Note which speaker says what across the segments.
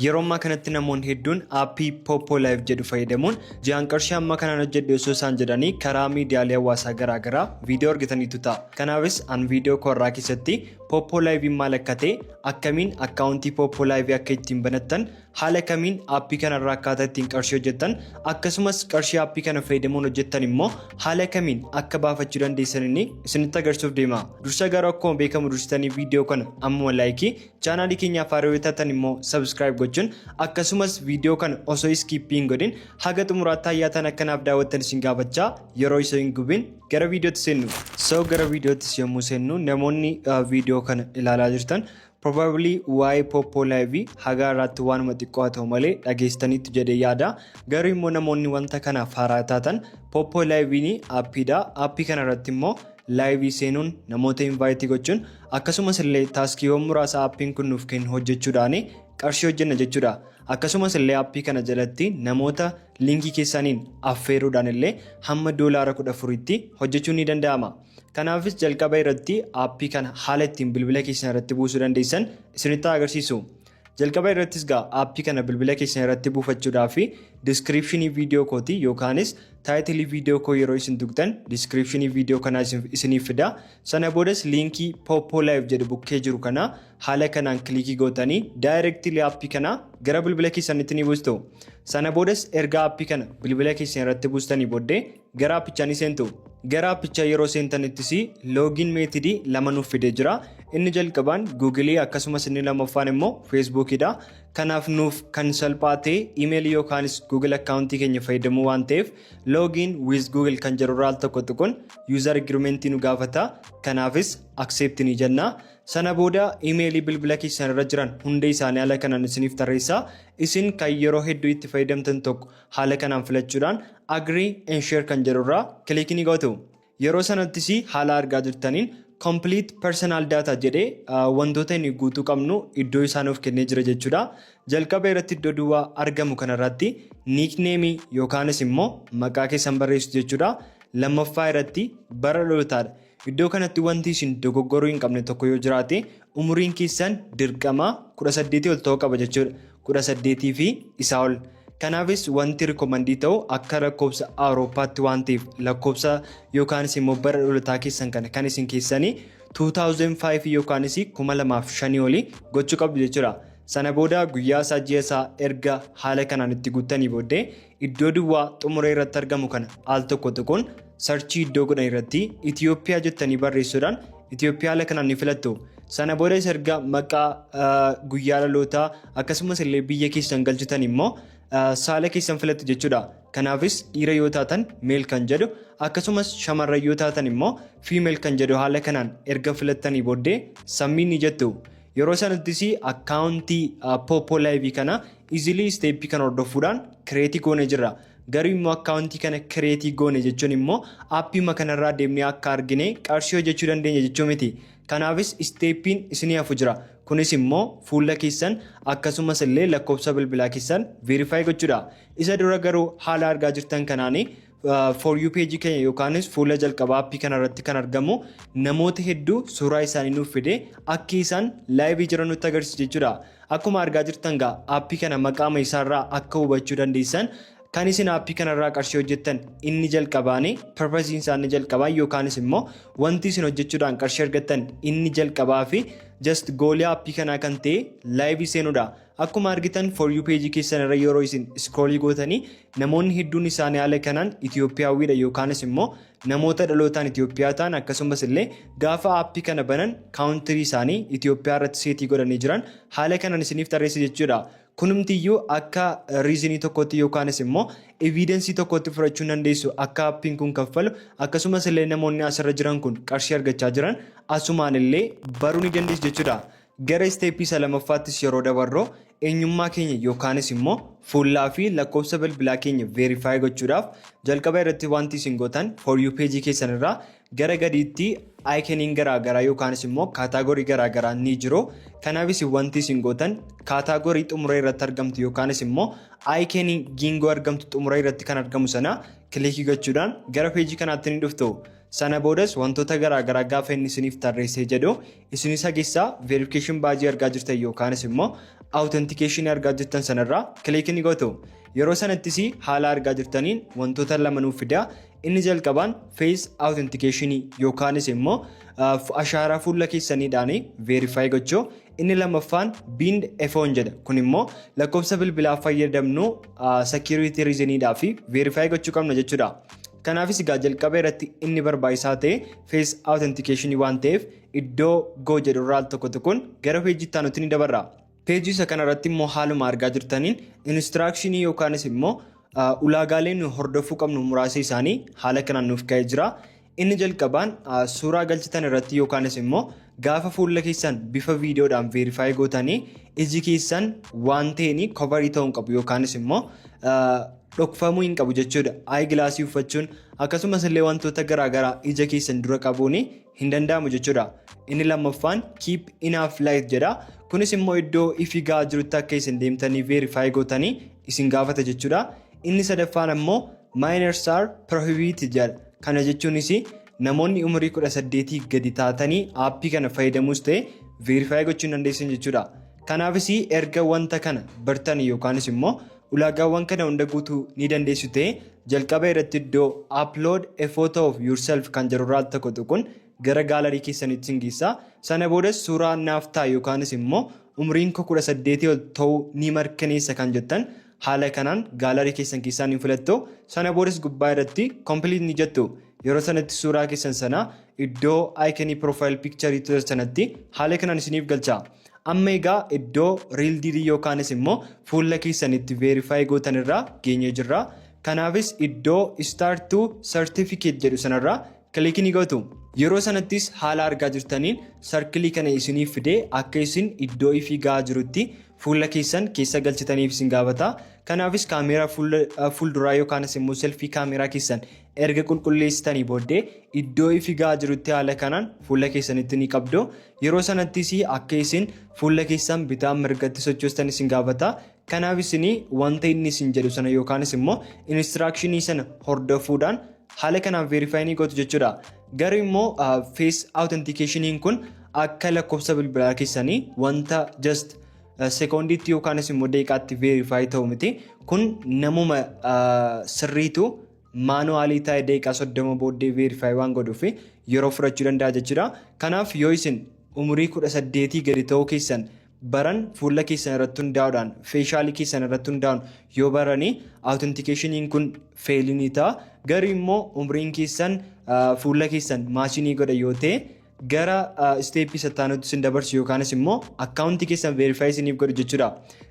Speaker 1: Yeroo ammaa kanatti namoonni hedduun aappii Poppo Live jedhu fayyadamuun ji'aan qarshii amma kanaan hojjedhu osoo isaan jedhanii karaa miidiyaalee hawaasaa garaagaraa viidiyoo argataniitu ta'a. Kanaafis an viidiyoo korraa keessatti Poppo Live maal akka ta'e, akkamiin akkaawuntii Poppo Live akka ittiin banattan, haala kamiin aappii kanarraa akkaataa ittiin qarshii hojjettan, akkasumas qarshii aappii kana fayyadamuun hojjettan immoo haala kamiin akka baafachuu dandeessan isinitti agarsiisuuf deema. Dursa garuu akkuma beekamu dursitanii viidiyoo kana ammuma laayikii, chaanaalii keenyaaf haaraa taatan immoo subscribe gochuun akkasumas viidiyoo kana osoo iskiippiin godhin haga xumuraatti hayyaatan akkanaaf daawwattan isin gaafachaa yeroo isa hin gubin gara viidiyootti seennu. Gara viidiyootti yommuu seennu namoonni viidiyoo kana ilaalaa jirtan probably waa'ee Poppo Live haga irratti waanuma xiqqoo haa ta'u malee dhageessaniitu jedhee yaada. Garuu immoo namoonni wanta kanaaf haaraa taatan Poppo Live aappiidha. Aappii kana irratti immoo laayivii seenuun namoota invaayitii gochuun akkasumas illee taaskiiwwan muraasa aappiin kun nuuf kennu hojjechuudhaan qarshii hojjenna jechuudha. Akkasumas illee aappii kana jalatti namoota linkii keessaniin affeeruudhaan illee hamma $14tti hojjechuun ni danda'ama. Kanaafis jalqaba irratti aappii kana haala ittiin bilbila keessan irratti buusuu dandeessan isinitti agarsiisu. Jalqaba irrattis aappii kana bilbila keessan irratti buufachuudhaaf descriptionii viidiyoo kooti yookaanis taayitilii viidiyoo koo yeroo isin tuqxan descriptionii viidiyoo kanaa isiniif fida. Sana boodas liinkii Poppo Live jedhu bukkee jiru kana haala kanaan kilikii gootanii daayirektilii aappii kana gara bilbila keessanitti ni buustu. Sana boodas erga aappii kana bilbila keessan irratti buustanii booddee gara aappichaa ni seentu. Gara aappichaa yeroo seentanittis loogiin meetidii lama nuuf fidee jira. Inni jalqabaan Google akkasumas inni lammaffaan immoo Facebookidha. Kanaaf nuuf kan salphaa ta'e iimeelii yookaanis Google akkaawuntii keenya fayyadamuu waan ta'eef login with Google kan jedhu irraa tokko tuquun user agreement nu gaafata. Kanaafis accept ni jenna. Sana booda iimeelii bilbila keessan irra jiran hunda isaanii haala kanaan isiniif tarreessa. Isin kan yeroo hedduu itti fayyadamtan tokko haala kanaan filachuudhaan agree and share kan jedhu irraa kilikii ni gootu. Yeroo sanattis haala argaa jirtaniin complete personal data jedhee wantoota inni guutuu qabnu iddoo isaa nuuf kennee jira jechuudha. Jalqaba irratti iddoo duwwaa argamu kanarratti nickname yookaanis immoo maqaa keessan barreessu jechuudha. Lammaffaa irratti bara dhalootaadha. Iddoo kanatti wanti isin dogoggoruu hin qabne tokko yoo jiraate umuriin keessan dirqama 18 ol ta'uu qaba jechuudha. 18 fi isaa ol. Kanaafis wanti rikoomandii ta'u akka lakkoofsa Awurooppaatti waan ta'eef lakkoofsa yookaanis immoo bara dhalootaa keessan kana kan isin keessanii 2005 yookaanis 2005 olii gochuu qabdu jechuudha. Sana booda guyyaa isaa ji'a isaa erga haala kanaan itti guuttanii booddee iddoo duwwaa xumura irratti argamu kana al tokko tuquun sarchii iddoo godhan irratti Itoophiyaa jettanii barreessuudhaan Itoophiyaa haala kanaan ni filattu. Sana booda erga maqaa guyyaa dhalootaa akkasumas illee biyya keessan galchitan immoo saala keessan filattu jechuudha. Kanaafis dhiira yoo taatan meel kan jedhu akkasumas shamarran yoo taatan immoo fiimeel kan jedhu haala kanaan erga filattanii booddee sammiin ni jettu. Yeroo sanattis akkaawuntii Poppo Live kana easily steepii kan hordofuudhaan kireetii goone jirra. Garuu immoo akkaawuntii kana kireetii goone jechuun immoo aappii kanarraa deemnee akka argine qarshii hojjechuu dandeenya jechuu miti. Kanaafis steepiin isinii hafu jira. Kunis immoo fuula keessan akkasumas illee lakkoofsa bilbilaa keessan verify gochuudha. Isa dura garuu haala argaa jirtan kanaanii for you page keenya yookaanis fuula jalqabaa aappii kanarratti kan argamu namoota hedduu suuraa isaanii nuuf fidee akka isaan laayivii jiran nutti agarsiisa jechuudha. Akkuma argaa jirtan aappii kana maqaama isaarraa akka hubachuu dandeessan kan isin aappii kanarraa qarshii hojjettan inni jalqabaanii purpose isaanii jalqabaa yookaanis immoo wanti isin hojjechuudhaan qarshii argattan inni jalqabaa fi just goolii aappii kanaa kan ta'e laayivii seenuudha. Akkuma argitan for you page keessan irra yeroo isin scroll gootanii namoonni hedduun isaanii haala kanaan Itoophiyaawwiidha yookaanis immoo namoota dhalootaan Itoophiyaa ta'an akkasumas illee gaafa aappii kana banan kaawuntirii isaanii Itoophiyaa irratti seetii godhanii jiran haala kanaan isiniif tarreessa jechuudha. Kunumtiyyuu akka riizinii tokkotti yookaanis immoo evidensii tokkotti fudhachuu dandeessu akka aappiin kun kaffalu akkasumas illee namoonni asirra jiran kun qarshii argachaa jiran asumaan illee baruu ni dandeessu jechuudha. Gara steepii isa lammaffaattis yeroo dabarru eenyummaa keenya yookaanis immoo fuulaa fi lakkoofsa bilbilaa keenya verify gochuudhaaf jalqaba irratti wanti isin gootan for you page keessan irraa gara gadiitti iconiin garaagaraa yookaanis immoo kaataagorii garaagaraa ni jiru. Kanaafis wanti isin gootan kaataagorii xumura irratti argamtu yookaanis immoo iconii giingoo argamtu xumura irratti kan argamu sana kilikii gochuudhaan gara peejii kanaatti ni dhuftu. Sana boodas wantoota garaagaraa gaafa inni isiniif tarreessee jedhu isin isa keessaa verification baajii argaa jirtan yookaanis immoo authentication argaa jirtan sanarraa kilik ni gootu. Yeroo sanattis haala argaa jirtaniin wantoota lama nuuf fida. Inni jalqabaan face authentication yookaanis immoo ashaaraa fuula keessaniidhaan verify gochuu. Inni lammaffaan bind efoon jedha. Kun immoo lakkoofsa bilbilaa fayyadamnu security reasoniidhaa fi verify gochuu qabna jechuudha. Kanaafis egaa jalqaba irratti inni barbaachisaa ta'e face authentication waan ta'eef iddoo go jedhu irraa tokkoon gara peejii itti aanutti ni dabarra. Peejii isa kanarratti immoo haaluma argaa jirtaniin instruction yookaanis immoo ulaagaaleen hordofuu qabnu muraasa isaanii haala kanaan nuuf ka'ee jira. Inni jalqabaan suuraa galchitan irratti yookaanis immoo gaafa fuula keessan bifa viidiyoodhaan verify gootanii iji keessan waan ta'een coverii ta'uu hin qabu yookaanis immoo dhokfamuu hin qabu jechuudha. Ayi gilaasii uffachuun akkasumas illee wantoota garaagaraa ija keessan dura qabuun hin danda'amu jechuudha. Inni lammaffaan keep enough light jedha. Kunis immoo iddoo ifi gahaa jirutti akka isin deemtanii verify gootanii isin gaafata jechuudha. Inni sadaffaan immoo minors are prohibited jedha. Kana jechuunis namoonni umurii 18 gadi taatanii aappii kana fayyadamuus ta'e verify gochuu hin dandeessan jechuudha. Kanaafis erga wanta kana bartan yookaanis immoo ulaagaawwan kana hunda guutuu ni dandeessu ta'e jalqaba irratti iddoo upload a photo of yourself kan jedhu irraa tokkoon gara gaalarii keessanitti sin geessa. Sana boodas suuraa naaf ta'a yookaanis immoo umriin 18 ol ta'uu ni mirkaneessa kan jettan haala kanaan gaalarii keessan keessaa ni filattu. Sana boodas gubbaa irratti complete ni jettu. Yeroo sanatti suuraa keessan sana iddoo icon profile picture sanatti haala kanaan isiniif galcha. Amma egaa iddoo real ID yookaanis immoo fuula keessanitti verify gootan irraa geenyee jirra. Kanaafis iddoo start to certificate jedhu sanarraa kilik ni gootu. Yeroo sanattis haala argaa jirtaniin sarkilii kana isiniif fidee akka isin iddoo ifii gahaa jirutti fuula keessan keessa galchitaniif isin gaafata. Kanaafis kaameeraa fuulduraa yookaanis immoo selfii kaameeraa keessan erga qulqulleessitanii booddee iddoo ifii gahaa jirutti haala kanaan fuula keessanitti ni qabdu. Yeroo sanattis akka isin fuula keessan bitaa mirgatti sochoostan isin gaafata. Kanaaf isin wanta inni isin jedhu sana yookaanis immoo instructionii sana hordofuudhaan haala kanaan verify ni gootu jechuudha. Garuu immoo face authentication kun akka lakkoofsa bilbilaa keessanii wanta just sekoondiitti yookaanis immoo daqiiqaatti verify ta'u miti. Kun namuma sirriitu maanuwaalii ta'e daqiiqaa 30 booddee verify waan godhuuf yeroo fudhachuu danda'a jechuudha. Kanaaf yoo isin umurii 18 gadi ta'uu keessan baran fuula keessan irratti hundaa'uudhaan feeshaalii keessan irratti hundaa'uun yoo baranii authentication kun feelii ni ta'a. Garuu immoo umriin keessan fuula keessan maashinii godha yoo ta'e gara steepii sattaanutti isin dabarsu yookaanis immoo akkaawuntii keessan verify isiniif godhu jechuudha.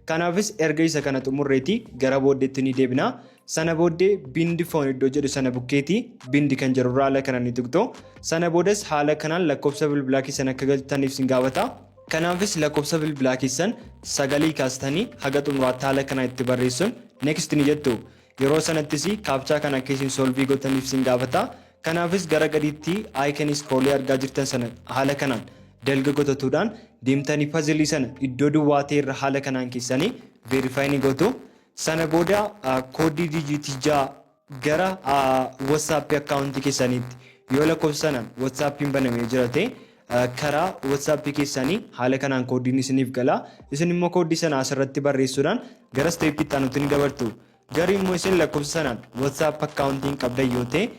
Speaker 1: Kanaafis erga isa kana xumurreetii gara booddeetti ni deebina. Sana booddee bindi foon iddoo jedhu sana bukkeetii bindi kan jedhu haala kanaan ni tuqxu. Sana boodas haala kanaan lakkoofsa bilbilaa keessan akka galchitaniif isin gaafata. Kanaafis lakkoofsa bilbilaa keessan sagalee kaastanii haga xumuraatti haala kanaan itti barreessuun next ni jettu. Yeroo sanattis kaapchaa kana akka isin solvii gootaniif isin gaafata. Kanaafis gara gadiitti icon scroll argaa jirtan sana haala kanaan dalga godhatuudhaan deemtanii puzzle sana iddoo duwwaa ta'e irra haala kanaan keessanii verify ni gootu. Sana booda koodii dijiitii 6 gara WhatsApp akkaawuntii keessaniitti yoo lakkoofsa sanaan WhatsAppiin banamee jira ta'e karaa WhatsApp keessanii haala kanaan koodiin isiniif gala. Isin immoo koodii sana asirratti barreessuudhaan gara steepii itti aanutti ni dabartu. Garuu immoo isin lakkoofsa sanaan WhatsApp akkaawuntiin qabdan yoo ta'e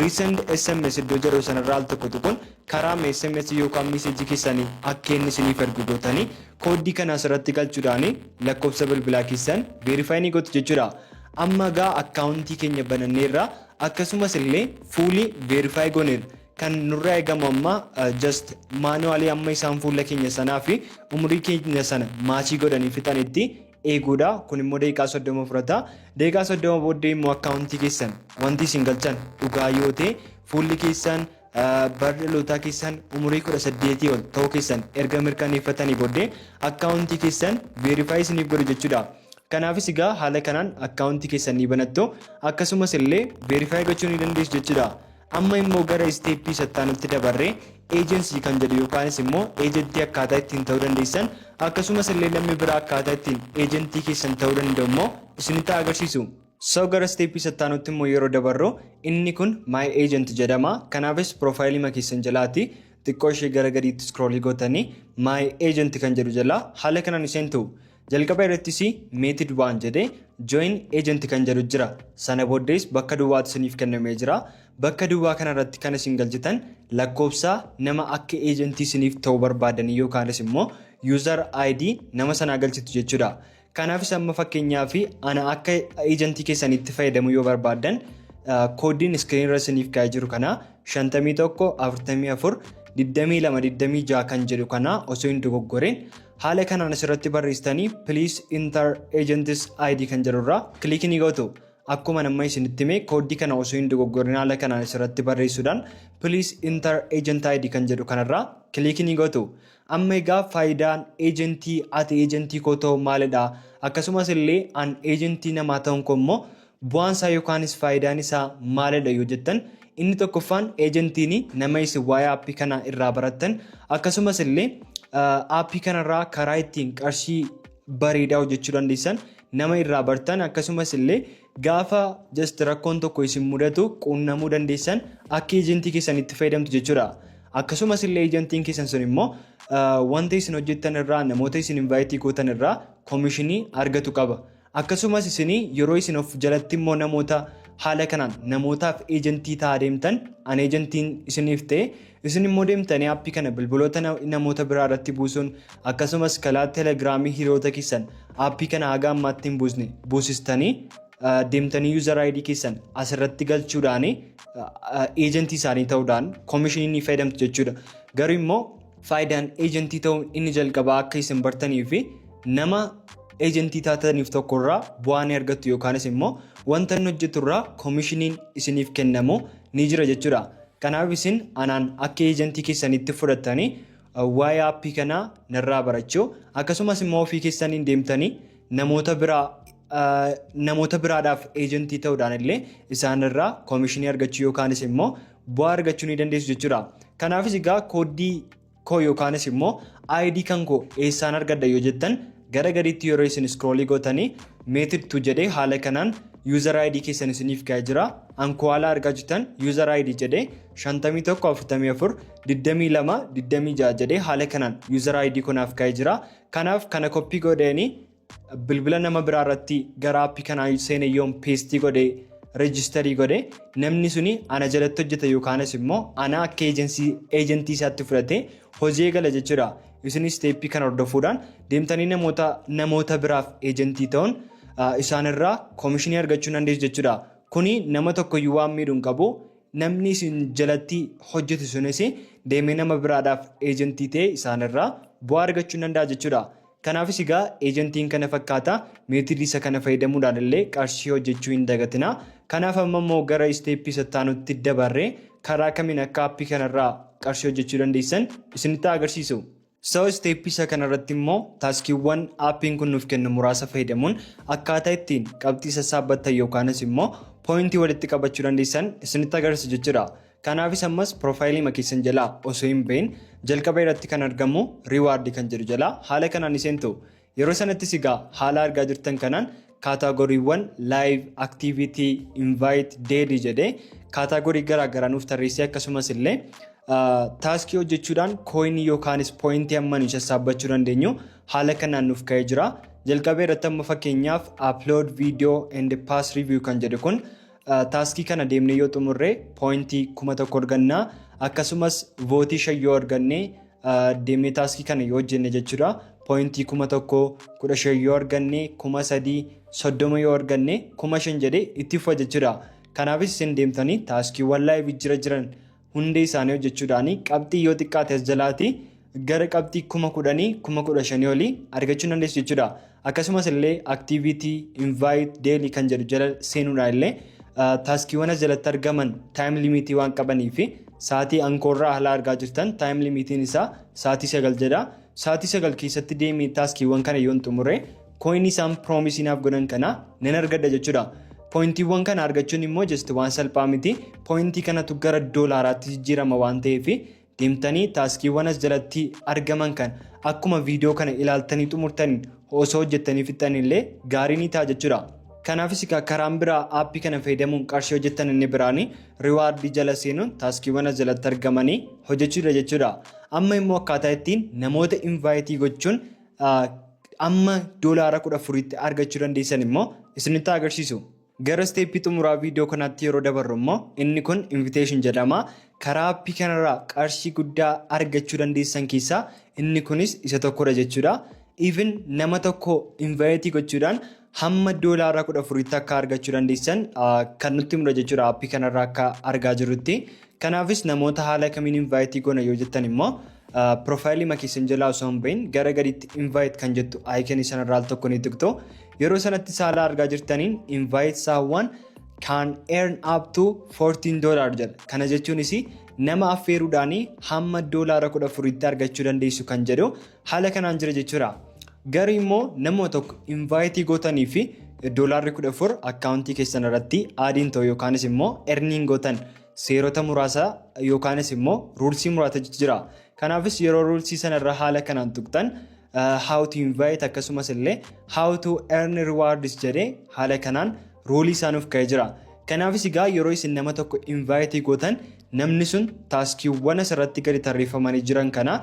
Speaker 1: recent SMS iddoo jedhu sanarraa al tokko tuquun karaa SMS yookaan meesejii keessanii akka inni isiniif ergu gootanii koodii kana asirratti galchuudhaan lakkoofsa bilbilaa keessan verify ni gootu jechuudha. Amma gaa akkaawuntii keenya bananneerra akkasumas illee fuulli verify gooneerra. Kan nurraa eegamu amma just maanuwaalii amma isaan fuula keenya sanaa fi umurii keenya sana maachii godhanii fixanitti eeguudha. Kun immoo daqiiqaa 30 fudhata. Daqiiqaa 30 booddee immoo akkaawuntii keessan wanti isin galchan dhugaa yoo ta'e fuulli keessan bara dhalootaa keessan umurii 18 ol ta'uu keessan erga mirkaneeffatanii booddee akkaawuntii keessan verify isiniif godhu jechuudha. Kanaafis egaa haala kanaan akkaawuntii keessan ni banattu akkasumas illee verify gochuu ni dandeessu jechuudha. Amma immoo gara steepii sattaanutti dabarree agency kan jedhu yookaanis immoo agentii akkaataa ittiin ta'uu dandeessan akkasumas illee namni biraa akkaataa ittiin agentii keessan ta'uu danda'u immoo isinitti agarsiisu. So gara steepii sattaanutti immoo yeroo dabarru inni kun my agent jedhama. Kanaafis profaayilii makiisan jalaati xiqqoo ishee gara gadiitti scroll gootanii my agent kan jedhu jala haala kanaan iseentu jalqaba irrattis method 1 jedhee join agent kan jedhu jira. Sana booddees bakka duwwaatu isiniif kennamee jira. Bakka duwwaa kanarratti kan isin galchitan lakkoofsa nama akka agentii isiniif ta'uu barbaadan yookaanis immoo user ID nama sanaa galchitu jechuudha. Kanaafis amma fakkeenyaaf ana akka agentii keessanitti fayyadamu yoo barbaadan koodiin iskiriin irra isiniif kaa'ee jiru kana 51 44 22 26 kan jedhu kana osoo hin dogoggoreen haala kanaan asirratti barreessitanii please enter agent's ID kan jedhurraa kilikii ni gootu. Akkuma nama isinitti hime koodii kana osoo hin dogoggoreen haala kanaan asirratti barreessuudhaan please enter agent ID kan jedhu kanarraa kilikii ni gootu. Amma egaa faayidaan agentii ati agentii koo ta'u maalidha? Akkasumas illee an agentii namaa ta'uun koo immoo bu'aan isaa yookaanis faayidaan isaa maalidha yoo jettan inni tokkoffaan agentiin nama isin waa'ee aappii kana irraa barattan akkasumas illee aappii kanarraa karaa ittiin qarshii bareedaa hojjechuu dandeessan nama irraa bartan akkasumas illee gaafa just rakkoon tokko isin mudatu quunnamuu dandeessan akka agentii keessanitti fayyadamtu jechuudha. Akkasumas illee agentiin keessan sun immoo wanta isin hojjettan irraa namoota isin invite gootan irraa komishinii argatu qaba. Akkasumas isin yeroo isin of jalatti immoo namoota haala kanaan namootaaf agentii ta'aa deemtan an agentiin isiniif ta'e isin immoo deemtanii aappii kana bilbiloota namoota biraa irratti buusuun akkasumas karaa telegiraamii hiriyoota keessan aappii kana haga ammaatti hin buusne buusistanii deemtanii user ID keessan asirratti galchuudhaan agentii isaanii ta'uudhaan komishinii ni fayyadamtu jechuudha. Garuu immoo faayidaan agentii ta'uun inni jalqabaa akka isin bartanii fi nama agentii taataniif tokkorraa bu'aa ni argattu yookaanis immoo wanta inni hojjeturraa komishiniin isiniif kennamu ni jira jechuudha. Kanaaf isin anaan akka agentii keessanitti fudhattanii waa'ee aappii kanaa narraa barachuu akkasumas immoo ofii keessaniin deemtanii namoota biraadhaaf agentii ta'uudhaan illee isaanirraa komishinii argachuu yookaanis immoo bu'aa argachuu ni dandeessu jechuudha. Kanaafis egaa koodii koo yookaanis immoo ID kan koo eessaan argadda yoo jettan gara gadiitti yeroo isin scroll gootanii method 2 jedhee haala kanaan user ID keessan isiniif kaa'ee jira. Ankoo haala argaa jirtan user ID jedhee 51 44 22 26 jedhee haala kanaan user ID kanaaf kaa'ee jira. Kanaaf kana copy godhanii bilbila nama biraa irratti gara aappii kanaa seenee yoon paste godhee rejistarii godhee namni suni ana jalatti hojjeta yookaanis immoo ana akka agentii isaatti fudhatee hojii eegala jechuudha. Isinis steepii kana hordofuudhaan deemtanii namoota biraaf agentii ta'uun isaanirraa komishinii argachuu dandeessu jechuudha. Kuni nama tokkoyyuu waan miidhuun qabu namni isin jalatti hojjetu sunis deemee nama biraadhaaf agentii ta'e isaanirraa bu'aa argachuu danda'a jechuudha. Kanaafis egaa agentiin kana fakkaata meetidii isa kana fayyadamuudhaan illee qarshii hojjechuu hin dagatina. Kanaaf amma immoo gara steepii sattaanutti dabarree karaa kamiin akka aappii kanarraa qarshii hojjechuu dandeessan isinitti agarsiisu. So steepii isa kanarratti immoo taaskiiwwan aappiin kun nuuf kennu muraasa fayyadamuun akkaataa ittiin qabxii sassaabbattan yookaanis immoo pooyintii walitti qabachuu dandeessan isinitti agarsiisu jechuudha. Kanaafis ammas profaayilii makiisan jalaa osoo hin bahin jalqaba irratti kan argamu riwaardii kan jedhu jalaa haala kanaan iseentu yeroo sanattis egaa haala argaa jirtan kanaan kaataagoriiwwan live activity invite daily jedhee kaataagorii garaagaraa nuuf tarreessee akkasumas illee taaskii hojjechuudhaan kooyinii yookaanis pooyintii amma nuyi sassaabbachuu dandeenyu haala kanaan nuuf ka'ee jira. Jalqaba irratti amma fakkeenyaaf upload video and pass review kan jedhu kun taaskii kana deemnee yoo xumurre pooyintii 1000 argannaa akkasumas vootii 5 yoo arganne deemnee taaskii kana yoo hojjenne jechuudha pooyintii 1000 15 yoo arganne 3000 30 yoo arganne 5000 jedhee itti fufa jechuudha. Kanaafis isin deemtanii taaskiiwwan live jiran hundee isaanii hojjechuudhaan qabxii yoo xiqqaate as jalaati gara qabxii 10,000 15,000 olii argachuu dandeessu jechuudha. Akkasumas illee activity invite daily kan jedhu jala seenuudhaan illee taaskiiwwan as jalatti argaman time limitii waan qabanii fi saatii ankoorraa haala argaa jirtan time limitiin isaa saatii 9 jedha. Saatii 9 keessatti deemee taaskiiwwan kana yoon xumure kooyinii isaan proomisiinaaf godhan kana nan argadha jechuudha. Pooyintiiwwan kana argachuun immoo just waan salphaa miti. Pooyintii kanatu gara doolaaraatti jijjiirama waan ta'eef deemtanii taaskiiwwan as jalatti argaman kan akkuma viidiyoo kana ilaaltanii xumurtanii osoo hojjettanii fixxan illee gaarii ni ta'a jechuudha. Kanaafis karaan biraa aappii kana fayyadamuun qarshii hojjettan inni biraani riwaardii jala seenuun taaskiiwwan as jalatti argamanii hojjechuudha jechuudha. Amma immoo akkaataa ittiin namoota invaayitii gochuun amma $14 argachuu dandeessan immoo isinitti agarsiisu. Gara steeppii xumuraa viidiyoo kanaatti yeroo dabarru immoo inni kun invitation jedhama. Karaa aappii kanarraa qarshii guddaa argachuu dandeessan keessaa inni kunis isa tokkodha jechuudha. Even nama tokko invaayitii gochuudhaan hamma $14 akka argachuu dandeessan kan nutti himudha jechuudha aappii kanarraa akka argaa jirrutti. Kanaafis namoota haala kamiin invaayitii goona yoo jettan immoo profaayilii makiisan jalaa osoo hin bahin gara gadiitti invite kan jettu aayikonii sanarraa al tokko ni tuqxu. Yeroo sanatti saala argaa jirtaniin invite someone can earn up to $14 jedha. Kana jechuunis nama affeeruudhaan hamma $14 argachuu dandeessu kan jedhu haala kanaan jira jechuudha. Garuu immoo nama tokko invite gootanii fi $14 akkaawuntii keessan irratti aadiin ta'u yookaanis immoo earning gootan seerota muraasa yookaanis immoo ruulsii muraasa jira. Kanaafis yeroo ruulsii sanarra haala kanaan tuqxan how to invite akkasumas illee how to earn rewards jedhee haala kanaan ruulii isaanuuf ka'ee jira. Kanaafis egaa yeroo isin nama tokko invite gootan namni sun taaskiiwwan asirratti gadi tarreeffamanii jiran kana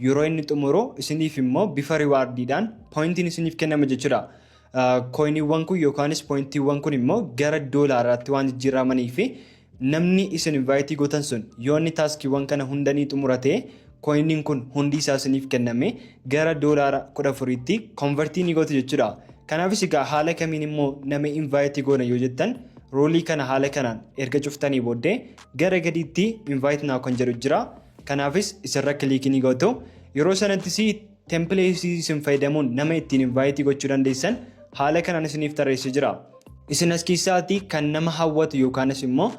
Speaker 1: yeroo inni xumuru isiniif immoo bifa riwaardiidhaan poointiin isiniif kennama jechuudha. Koiniiwwan kun yookaanis poointiiwwan kun immoo gara $tti waan jijjiiramanii fi namni isin invite gootan sun yoo inni taaskiiwwan kana hundanii xumurate koiniin kun hundi isaa isiniif kenname gara $14tti konvertii ni gootu jechuudha. Kanaafis egaa haala kamiin immoo nama invite goona yoo jettan roolii kana haala kanaan erga cuftanii booddee gara gadiitti invite now kan jedhu jira. Kanaafis isarra kiliikii ni gootu. Yeroo sanattis tempileetii isin fayyadamuun nama ittiin invite gochuu dandeessan haala kanaan isiniif tarreessee jira. Isin as keessaatti kan nama hawwatu yookaanis immoo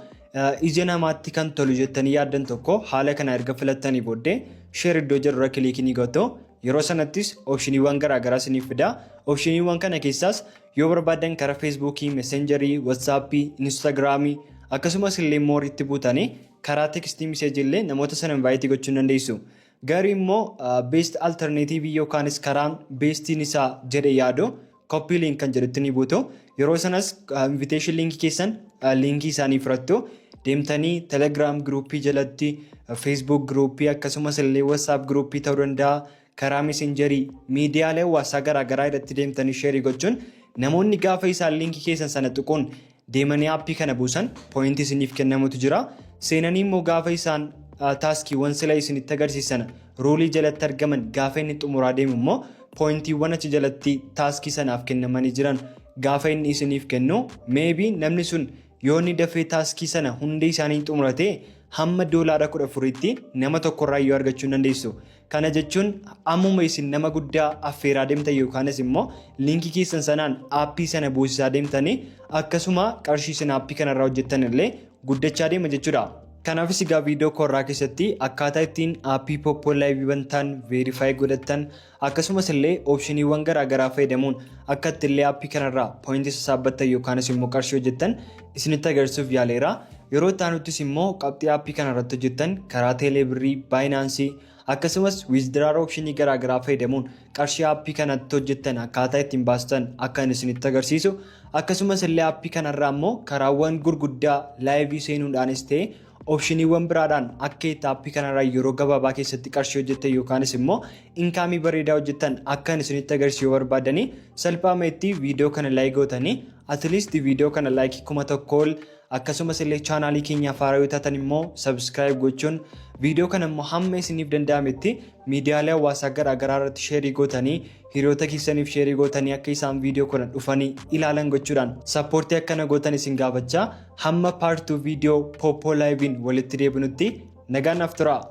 Speaker 1: ija namaatti kan tolu jettanii yaaddan tokko haala kana erga filattanii booddee share iddoo jirurra kiliikii ni gootu. Yeroo sanattis opshiniiwwan garaagaraa isiniif fida. Opshiniiwwan kana keessaas yoo barbaadan karaa feesbuukii, messengerii, waatsaappii, instaagiraamii akkasumas illee mooriitti buutanii karaa tekstii miseejii illee namoota sana invaayitii gochuu dandeessu. Garuu immoo beest alternatiivii yookaanis karaan beestiin isaa jedhe yaadu copy link kan jedhutti ni buutu. Yeroo sanas invitation linkii keessan linkii isaanii fudhattu. Deemtanii telegram gruupii jalatti facebook gruupii akkasumas illee whatsapp gruupii ta'uu danda'a. Karaa messengerii miidiyaalee hawaasaa garaagaraa irratti deemtanii sheerii gochuun namoonni gaafa isaan linkii keessan sana tuquun deemanii aappii kana buusan poointii isiniif kennamutu jira. Seenanii immoo gaafa isaan taaskiiwwan sila isinitti agarsiisan ruulii jalatti argaman gaafa inni xumuraa deemu immoo poointiiwwan achi jalatti taaskii sanaaf kennamanii jiran gaafa inni isiniif kennu maybe namni sun yoo inni dafee taaskii sana hundi isaanii xumurate hamma $14tti nama tokkorraa yoo argachuu dandeessu. Kana jechuun ammuma isin nama guddaa affeeraa deemtan yookaanis immoo linkii keessan sanaan aappii sana buusisaa deemtanii akkasuma qarshii sana aappii kanarraa hojjettan illee guddachaa deema jechuudha. Kanaafis egaa viidiyoo koorraa keessatti akkaataa ittiin aappii Poppo Live bantan verify godhattan akkasumas illee opshiniiwwan garaagaraa fayyadamuun akka ittillee aappii kanarraa poointii sassaabattan yookaanis immoo qarshii hojjettan isinitti agarsiisuuf yaaleera. Yeroo taanuttis immoo qabxii aappii kanarratti hojjettan karaa teeleebirrii, baayinaansii akkasumas withdraw optionii garaagaraa fayyadamuun qarshii aappii kanatti hojjettan akkaataa ittiin baastan akka isinitti agarsiisu akkasumas illee aappii kanarraa immoo karaawwan gurguddaa laayivii seenuudhaanis ta'e opshiniiwwan biraadhaan akka aappii kanarraa yeroo gabaabaa keessatti qarshii hojjettan yookaanis immoo inkaamii bareedaa hojjettan akka isinitti agarsiisuu barbaadanii salphaamatti viidiyoo kana laayik gootanii at least viidiyoo kana laayikii 1,000 akkasumas illee chaanaalii keenyaaf haaraa yoo taatan immoo subscribe gochuun viidiyoo kana immoo hamma isiniif danda'ametti miidiyaalee hawaasaa garaagaraa irratti sheerii gootanii hiriyoota keessaniif sheerii gootanii akka isaan viidiyoo kana dhufanii ilaalan gochuudhaan sappoortii akkana gootan isin gaafachaa hamma part 2 viidiyoo Poppo Live'n walitti deebinutti nagaan naaf turaa.